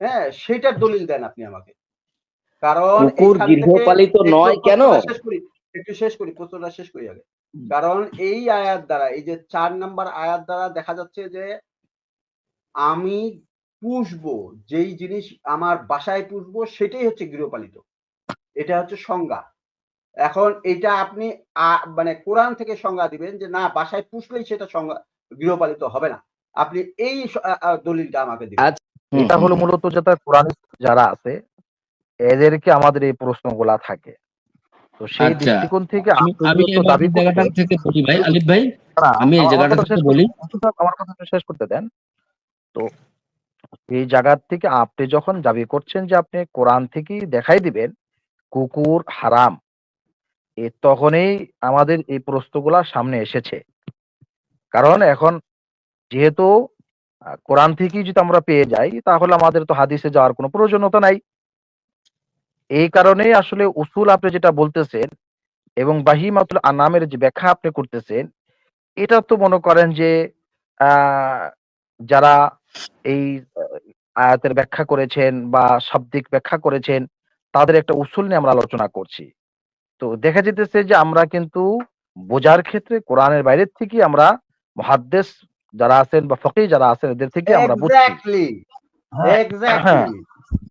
হ্যাঁ, সেটার দলিল দেন আপনি আমাকে। কারণ কুকুর এইখান থেকে গৃহপালিত নয় কেন? একটু শেষ করি, প্রশ্নটা শেষ করি আগে। কারণ এই আয়াত দ্বারা, এই যে ৪ নাম্বার আয়াত দ্বারা দেখা যাচ্ছে যে আমি পুষবো, যেই জিনিস আমার বাসায় পুষবো সেটাই হচ্ছে গৃহপালিত। এটা হচ্ছে সংজ্ঞা। এখন এইটা আপনি মানে কোরআন থেকে সংজ্ঞা দিবেন যে না, বাসায় পুষলেই সেটা গৃহপালিত হবে না। আপনি এই দলিলটা আমাকে দিবেন। আচ্ছা, এটা হলো মূলত যেটা কোরআনিস্ট যারা আছে এদেরকে আমাদের এই প্রশ্নগুলা থাকে। তো সেই আচ্ছা, দৃষ্টিকোণ থেকে আমি আপনি আমি যেহেতু এবার দাবি এই জায়গাটা করছেন, থেকে বলি ভাই, আলিফ ভাই, না, আমি এই আমার জায়গাটা কথা থেকে শেষ বলি। আমার কথা শেষ করতে দেন। তো এই জায়গা থেকে আপনি যখন দাবি করছেন যে আপনি কোরআন থেকেই দেখাই দিবেন কুকুর হারাম, তখনই আমাদের এই প্রশ্নগুলা সামনে এসেছে। কারণ এখন যেহেতু কোরআন থেকেই যদি আমরা পেয়ে যাই তাহলে আমাদের তো হাদিসে যাওয়ার কোনো প্রয়োজনীয়তা নাই। এই কারণেই আসলে উসুল আপনি যেটা বলতেছেন এবং বাহিমাতুল আনামের যে ব্যাখ্যা আপনি করতেছেন, এটা তো মনে করেন যে আহ, যারা এই আয়াতের ব্যাখ্যা করেছেন বা শাব্দিক ব্যাখ্যা করেছেন তাদের একটা উসুল নিয়ে আমরা আলোচনা করছি। তো দেখা যেতেছে যে আমরা কিন্তু বোঝার ক্ষেত্রে কোরআনের বাইরের থেকে আমরা মুহাদ্দিস যারা আছেন বা ফকিহ যারা আছেন এদের থেকে আমরা বুঝছি। এক্সাক্টলি, হ্যাঁ, এক্সাক্টলি।